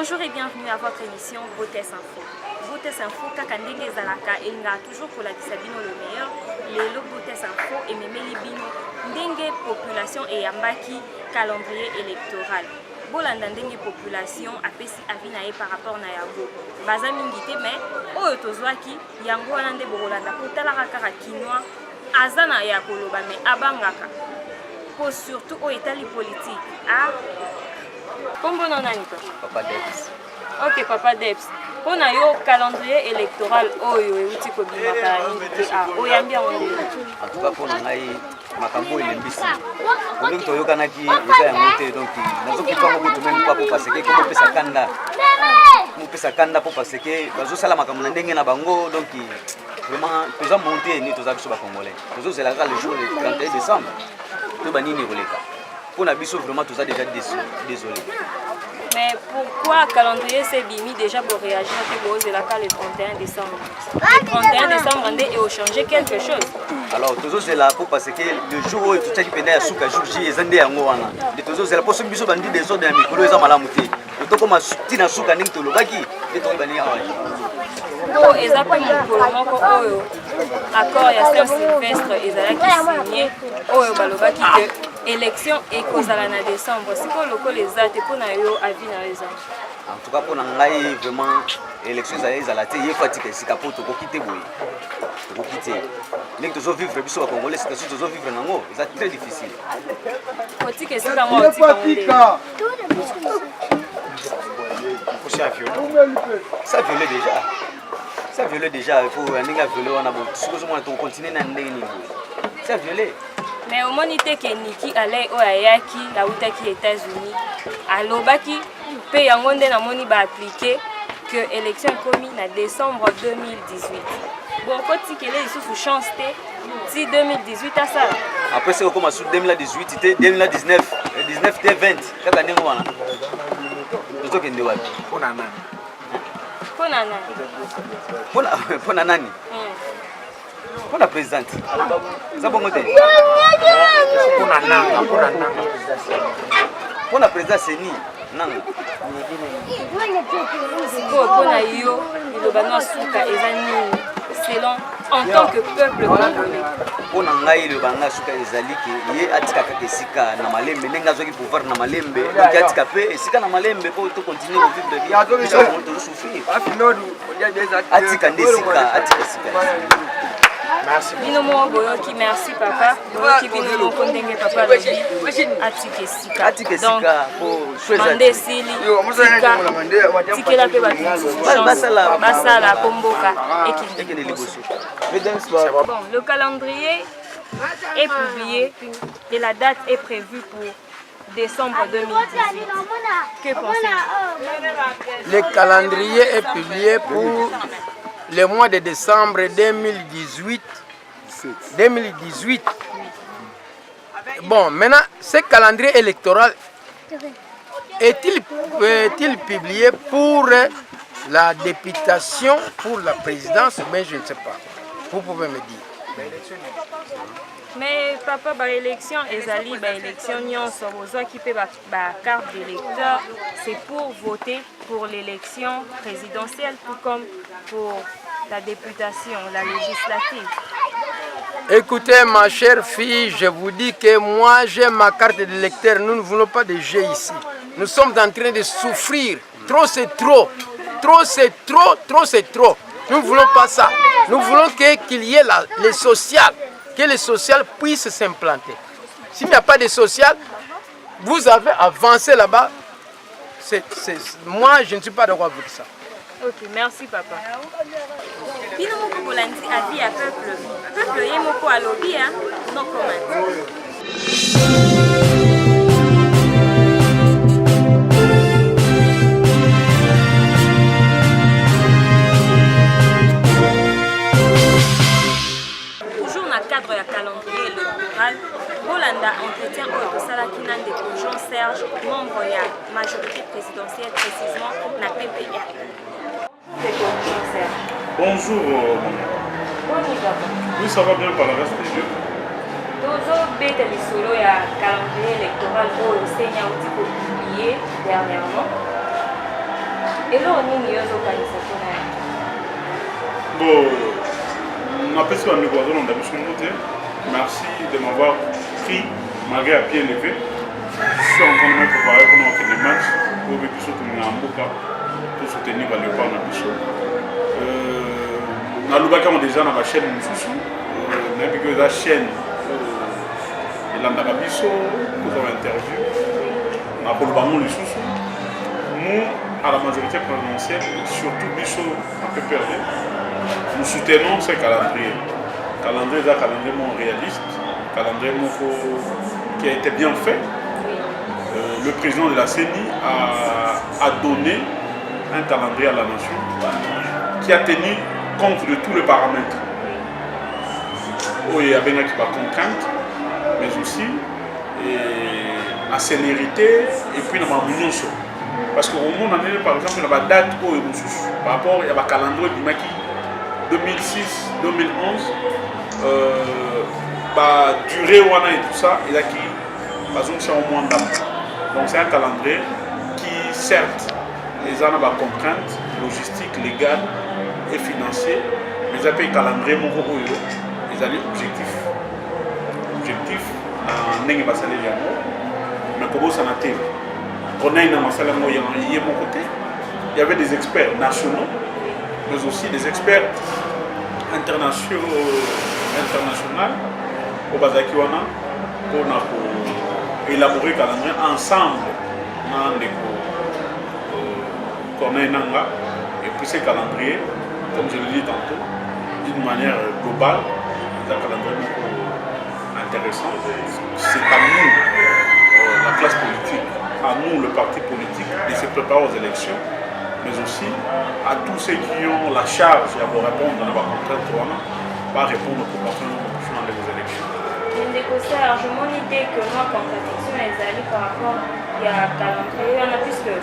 Bonjour et bienvenue à votre émission Beautesse Info. Beautesse Info, Kakandenge Zalaka, et il a toujours pour la Disabino le meilleur. Les Beautesse Info et Memeli Bino, Ndenge population et Yambaki, calendrier électoral. Bolanda Ndenge population a pesi avinae par rapport na yango. Baza mingite mais oyo tozwaki yango wana nde bolanda kotalaka kaka kinwa azana ya koloba mais abangaka. Pour surtout au état politique. Ah. Kombo na nani to? Papa Debs. Ok, Papa Debs. On a yo calendrier électoral oyo euti ko bimaka ni a oyambia onde. En tout cas pour ngai makambo elembisi. Donc toyokanaki eza ya moté donc nazokipa ngo to même pas parce que comme pesa kanda. Mo pesa kanda pour parce que bazo sala makambo na ndenge na bango donc vraiment toza monter ni toza biso ba congolais. Tozo zela le jour le 31 décembre. To banini roleka. Pour la biso vraiment toza déjà désolé. Mais pourquoi calendrier s'est bimi déjà pour réagir que vous la le 31 décembre? Le 31 décembre, on a changé quelque chose. Alors, toujours c'est là pour parce que le jour où tu as dit à Souka, jour J, ils ont dit à moi. De toujours c'est là pour ceux qui sont bandits des autres, des micros, ils ont malamouté. Le temps comme à Tina Souka, n'est-ce pas qui est tombé banni à Oh, exactement pour le moment, accord, il y a Saint-Sylvestre, ils ont signé. Oh, balobaki que élection et cause à l'année décembre. C'est quoi le les athées pour nayo avis na raison. En tout cas pour ngai vraiment élection ça est à la télé, il faut que c'est capot pour quitter boy. Pour quitter. Les que vivre biso à congolais c'est que toujours vivre nango, c'est très difficile. Faut que c'est comme moi aussi ça violé déjà. Ça violé déjà, il faut un gars violé on a bon. Supposons qu'on continue dans ndenge ça violé. Mais au moment que Niki allait au Ayaki, la Outaki États-Unis, à l'Obaki, paye en monde na moni ba appliquer que l'élection commis en décembre 2018. Bon, quand il est sous chance si 2018 à ça. Après c'est comme sous 2018, 2019, 19 20, quand on est voilà. Tout que ndewa. Pona nani? Pona nani? Pour la présidente. Ça bon côté. Pour la présidente c'est ni nanga. Pour na yo, le bano suka ezani selon en tant que peuple congolais. Pour ngai le banga suka ezali ki ye atika kakesika na malembe nenga zoki pouvoir na malembe donc atika pe esika na malembe pour to continuer à vivre bien. On doit souffrir. Atika ndesika atika sika. Merci. Merci papa. Boyoki bino moko ndenge papa lobi atike sika. Donc mande sili tikela pe basala komboka ekende liboso. Bon, le calendrier est publié et la date est prévue pour décembre 2018. Que pensez-vous? Le calendrier est publié pour le mois de décembre 2018. Bon, maintenant, ce calendrier électoral est-il publié pour la députation, pour la présidence? Mais je ne sais pas. Vous pouvez me dire. Mais papa, l'élection ezali élection nyonso bozwa ki pe ba carte d'électeur, c'est pour voter pour l'élection présidentielle tout comme pour la députation, la législative. Écoutez ma chère fille, je vous dis que moi j'ai ma carte d'électeur, nous ne voulons pas de jeu ici. Nous sommes en train de souffrir, trop c'est trop, trop c'est trop, trop c'est trop. Nous ne voulons pas ça, nous voulons qu'il y ait les social. Que le social puisse s'implanter. S'il n'y a pas de social, vous avez avancé là-bas. Moi, je ne suis pas d'accord avec ça. Ok, merci papa. Bino moko bolandi avis à peuple. Peuple ye moko alobi hein, no comment. Cadre et calendrier électoral, Bolanda entretient au Salaki Nandeko Jean-Serge, membre de la majorité présidentielle, précisément la PPR. Bonjour. Oui, ça va bien par la reste des dieux. Dozo bête les solo et calendrier électoral au Seigneur publié dernièrement. Et là, on est organisation. Bon, on appelle ça un négociation, on a besoin de merci de m'avoir pris malgré à pied levé. Je suis en train de me préparer pour les matchs pour que je pour soutenir le Léopard Nabiso. On a déjà dans ma chaîne on a vu que la chaîne de l'Andagabiso, nous avons interview. On a parlé de sous. Nous, à la majorité présidentielle, surtout Bisso un peu perdu, nous soutenons ce calendrier. Le calendrier est un calendrier réaliste, un calendrier qui a été bien fait. Le président de la CENI a donné un calendrier à la nation qui a tenu compte de tous les paramètres. Il y a bien qui va contrainte, mais aussi la célérité et puis la mouvement. Parce qu'au monde, par exemple, il y a une date par rapport à un calendrier du Maki 2006-2011, durée et tout ça, il y a qui c'est au moins d'âme. Donc c'est un calendrier qui, certes, les a des contraintes logistiques, légales et financières, mais il y a un calendrier qui ils ont objectif en n'est pas salé mais comment ça n'a été on a une amassale mon côté il y avait des experts nationaux mais aussi des experts internationaux au Bazakiwana pour élaborer le calendrier ensemble et puis ce calendrier comme je le dis tantôt d'une manière globale c'est un calendrier intéressant. C'est à nous, la classe politique, à nous, le parti politique, de se préparer aux élections, mais aussi à tous ceux qui ont la charge de répondre à la contrainte, pas répondre aux propositions dans les élections. Alors, je m'en idée que moi, contradiction, les alliés par rapport à calendrier, on a plus que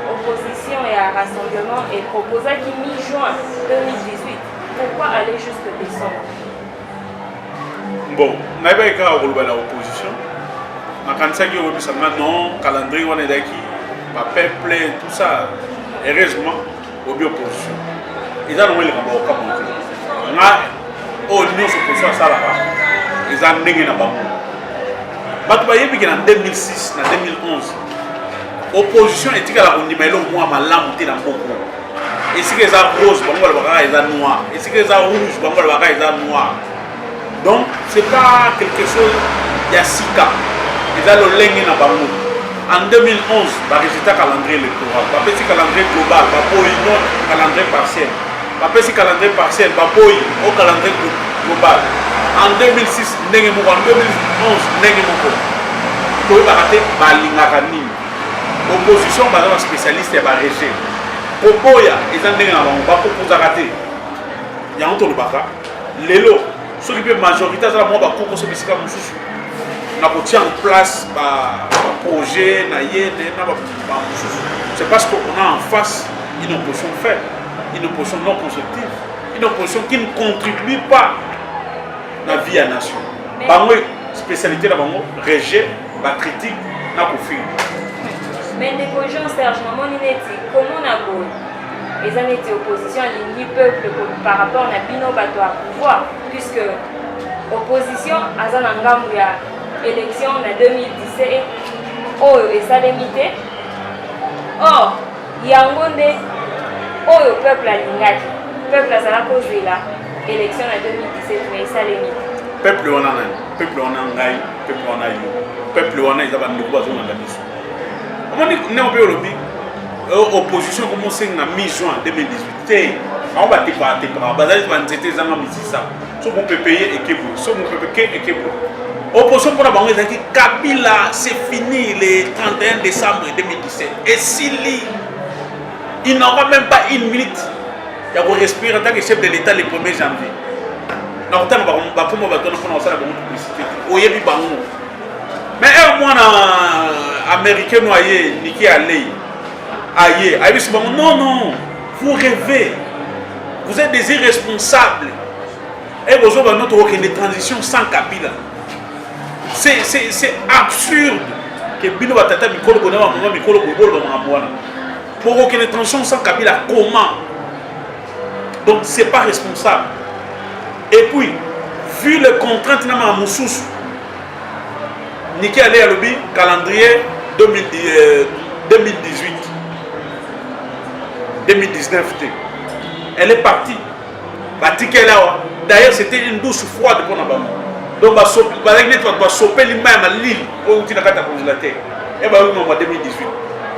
opposition et à rassemblement et proposé qui mi-juin 2018. Pourquoi aller jusque décembre? Bon, on n'a pas été à l'opposition. On a dit que non, calendrier, on est d'accord, peuple, tout ça. Heureusement, au opposition. Ils ont nommé les Camerounais. On a l'Union s'opposée à ça là-bas. Ils ont négé dans le en 2006, en 2011, l'opposition était à la Ondimelo, moi, ma lame était dans le beaucoup. Et si ils ont rose, ils ont noir. Et si ils ont rouge, ils ont noir. Donc, ce n'est pas quelque chose, il y a 6 cas. Ils ont le lingue dans le monde. En 2011, le résultat calendrier électoral. Après, c'est calendrier global, non calendrier partiel. Après, c'est calendrier partiel, au calendrier global. En 2006, en 2011, l'opposition est spécialiste et régime. Opoya, ils ont raté. Il y a un tour de baka. Lélo, ceux qui peuvent majorité, c'est la moins bako qu'on se met on a mis en place un projet, c'est parce qu'on a en face une opposition faible, une opposition non constructive, une opposition qui ne contribue pas à la vie à la nation. Par spécialité de la rejet, la critique, la conflit. Mais les gens, Serge, comment on a beau les années d'opposition à l'Uni peuple par rapport à Bino Bato à pouvoir, puisque l'opposition a une élection en 2017 et ça limité. Or, il y a un monde où le peuple a l'ingaki. Le peuple a causé l'élection en 2017, mais ça limite. Peuple on a peuple on a ngai, peuple on a yo, peuple on a ils ont des bois on a des choses. On dit on peut le opposition commence en mi-juin 2018. On va te parler par bazar va nzete zanga misisa. So on peut payer équipe, so on peut payer équipe. Opposition pour la banque qui Kabila c'est fini le 31 décembre 2017. Et s'il il n'aura même pas une minute. Il va respirer en tant que chef de l'État le 1er janvier. Donc, on va pour moi faire la publicité. Mais un mois américain noyé, Niki Alei, aïe, non, vous rêvez. Vous êtes des irresponsables. Et vous avez notre transition sans Kabila. C'est absurde que Bino Batata Mikolo Bonama Mikolo Bobolo Mamouana. Pour aucune transition sans Kabila, comment? Donc c'est pas responsable. Et puis, vu les contraintes à Moussous, Niki allait à l'objet calendrier 2018, 2019. Elle est partie. D'ailleurs, c'était une douce froide pour nous. Donc, on va sauver l'imam à l'île où tu n'as pas ta congélateur. Et bien, en 2018.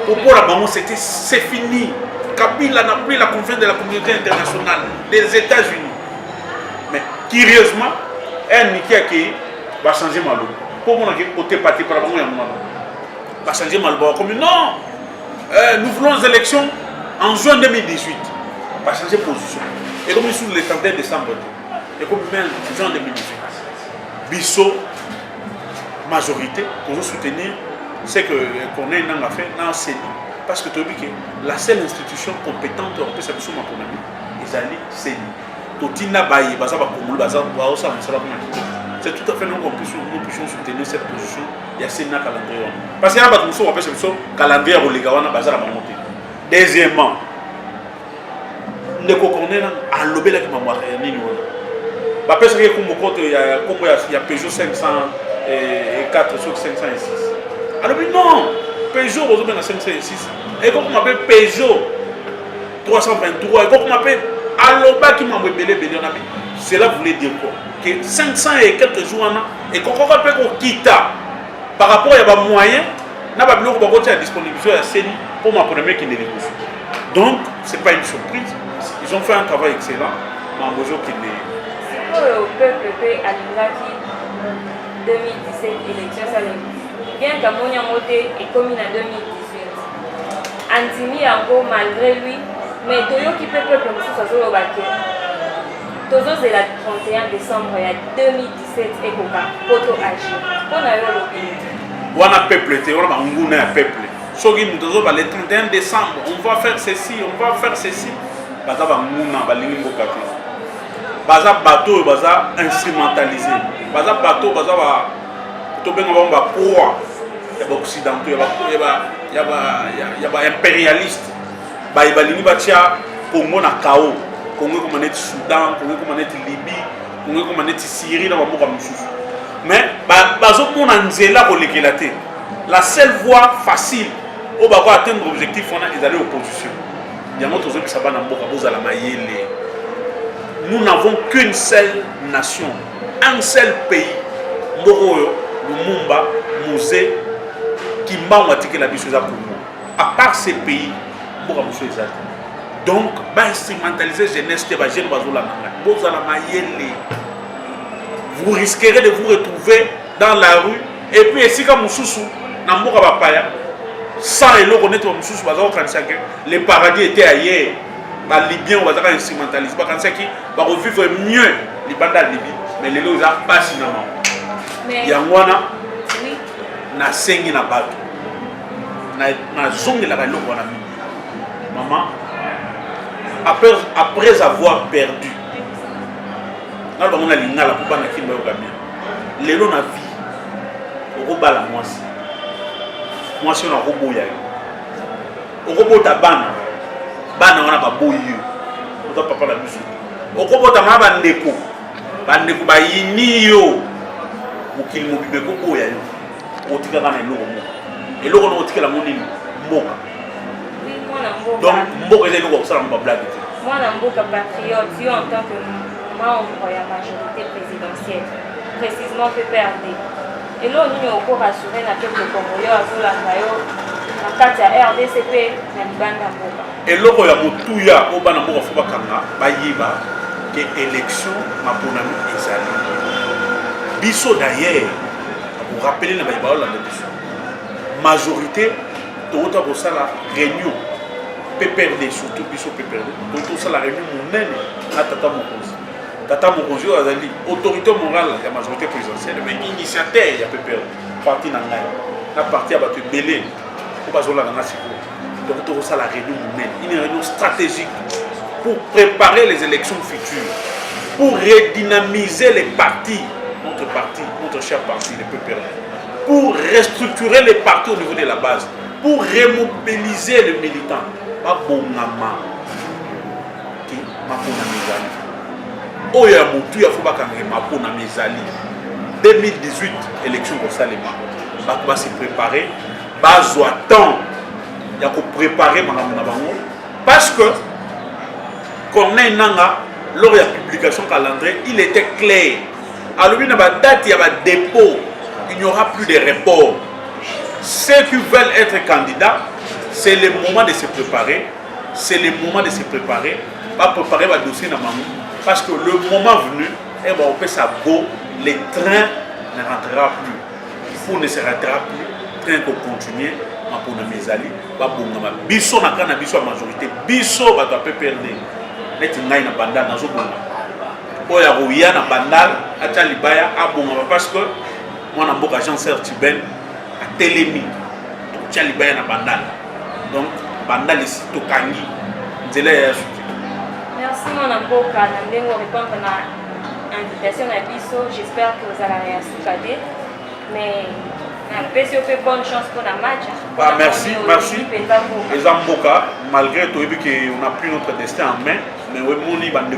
Pour la maman, c'est fini. Kabila n'a plus la confiance de la communauté internationale, des États-Unis. Mais, curieusement, elle Niki va changer ma loi. Pour moi, côté parti par la maman, va changer ma loi. Comme non, nous voulons les élections en juin 2018. Va changer de position. Et comme sous le 31 décembre, et comme même en juin 2018, Bissot, majorité, pour nous soutenir, c'est qu'on a une affaire dans le CENI. Parce que tu as vu que la seule institution compétente européenne, c'est Bissot Makonami, ils allaient CENI. Totina Baye, c'est tout à fait nous puissions soutenir cette position. Il y a CENI calendrier. Parce qu'il y a un peu de calendrier au Légawana, Bazar à monter. Deuxièmement, ne connaît à l'obé qui m'a marqué ni nous. Parce que il y a Peugeot 504 sur 506. Alors non, Peugeot vous avez 506. Et quand on m'appelle Peugeot 323, et quand on m'appelle Aloba qui m'a rebellé, cela voulait dire quoi? Que 500 et quelques jours et quand on appelle qu'on quitte par rapport à des moyens, n'a pas besoin de à disponibilité à CENI pour ma première qui n'est pas. Donc, ce n'est pas une surprise. Ils ont fait un travail excellent. Mambojo qui est. Le peuple a l'Iraki 2017 élection salée. Bien qu'Amonia Moté est commune en 2018. Antimi Ango malgré lui, mais Toyo qui peut peuple Moussous à Zolobake. Tozo c'est la 31 décembre 2017 et Koka, Poto Agir. On a eu l'opinion. On a peuple, on a un peuple. Sogi Moutozo, le 31 décembre, on va faire ceci, on va faire ceci. Baza va mouna, va lingo kati. Baza bateau, baza instrumentalisé. Baza bateau, baza va tobenga va proie. Il y a occidentaux, il y a impérialiste. Ba ibalini batia Congo na Kao, Congo comme on est Soudan, Congo comme on est Libye, Congo comme on est Syrie dans le monde. Mais bazo mona nzela ko lekelate. La seule voie facile au bako atteindre l'objectif on a ils allaient opposition. Nous n'avons qu'une seule nation, un seul pays. Moroyo, Lumumba, Mosé, qui m'a dit la mission pour nous. À part ces pays, donc, instrumentaliser jeunesse, vous risquerez de vous retrouver dans la rue. Et puis, si comme Moussoussou, sans et l'eau connaître les paradis étaient ailleurs. Les Libyens on va instrumentaliser. Ils vont vivre mieux les bandes de Libye. Mais les lots n'ont pas finalement. Il y a un sengi na bateau. Na zone la bateau wana. Maman, après avoir perdu, on a l'ingala pour bana kimba yokamia. Les lots na vie. Au bala moi si. Moi si on a robot ya. Au robot ta bana. Bana wana ba boyo. On doit papa la musique. Au robot ta ma bandeko. Bandeko ba yini yo. Mukili mobibe ko boya yo. Otika kana eloko mo. Eloko no otika la moni mboka. Donc mboka est eloko ça na blague. Moi na mboka patriote, yo en tant que membre de la majorité présidentielle, précisément PPRD. Et là, nous avons rassuré le peuple congolais à la RDCP na libanda mboka. Et là, il y a Moutuya au Banambo Fobakanga, Bayiba, que l'élection m'a pour nous ezali. Bisso d'ailleurs, vous rappelez la Bayiba la majorité, tout ça la réunion, PPRD, surtout Bisso PPRD, tout ça la réunion monnaie à Tata Mokonzi. Tata Mokonzi azali autorité morale de la majorité présidentielle, mais initiateur il y a PPRD, parti Nangaï, la partie à battu belé, pour bazola dans la sécurité. Donc tout ça la réunion monnaie, une réunion stratégique pour préparer les élections futures, pour redynamiser les partis, notre cher parti, le PPRD, pour restructurer les partis au niveau de la base, pour remobiliser les militants. babongama ke mapona mezali oyo ya motu ya fo bakangaki mapona mezali 2018 élection kosalema bato base préparer bazwa temps ya kopréparer makambo na bango parce que Corneille Nanga lors de la publication calendrier il était clair alobi na badate ya badépôt il n'y aura plus de report. Ceux qui veulent être candidats, c'est le moment de se préparer. C'est le moment de se préparer. Pas préparer le dossier dans maman. Parce que le moment venu, on peut savoir, le train ne rentrera plus. Le four ne se rentrera plus. Le train peut continuer. Pour mes alliés, biso na kana biso majorité, biso ba peut perdre. Net ngai na bandal na zobonga. Oya roya na bandal, acha libaya abonga parce que moi na mboka Jean Serre Tiben a télémi. Acha libaya na bandal. Donc bandal ici to kangi. Nzela ya suki. Merci mon mboka na ndengo répondre na invitation na biso, j'espère que vous allez réussir mais bonne chance pour la match. Bah, merci. Et Zamboka, malgré tout, on a pris notre destin en main, mais on a vu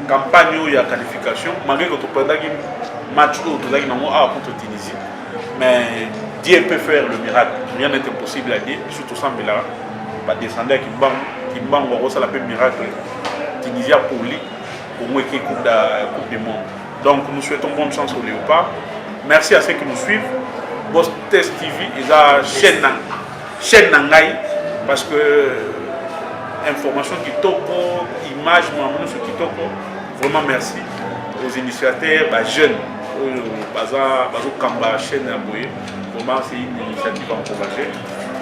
campagne de qualification, malgré que tu as match contre Tunisie. Mais Dieu peut faire le miracle. Rien n'est impossible à Dieu, surtout sans Bélara. Pas descendre qui va la miracle. Tunisie a pour lui, au moins qui coupe du monde. Donc nous souhaitons bonne chance au Léopard. Merci à ceux qui nous suivent. Boss Test TV et la chaîne Nangaï parce que information qui topo, image, qui topo. Vraiment merci aux initiateurs, jeunes, Kamba chaîne vraiment c'est une initiative à encourager.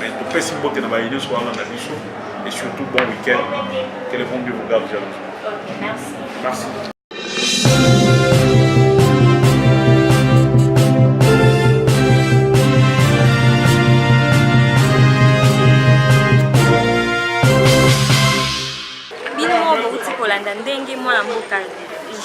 Mais tout peut s'imposer dans la vidéo sur et surtout bon week-end. Que le bon Dieu vous garde. Merci. Merci. Ndenge mwana mboka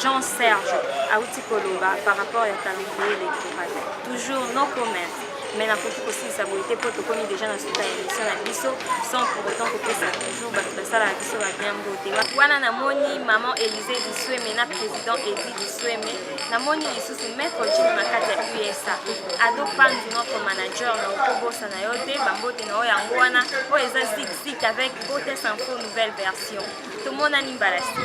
Jean Serge auti koloba par rapport à calendrier électoral. Toujours no comment. Mais na koki aussi ça été pour to komi déjà dans cette émission na biso sans pour autant que ça toujours ça la biso va bien mbote. Wana na moni maman Élisée Disweme na président Edi Disweme na moni lisusu maître Jim Makata USA. Ado pan notre manager na okobo sana yote bambote na oyango wana o eza zik avec Beauté Info nouvelle version. Tout le monde a nimbalasi.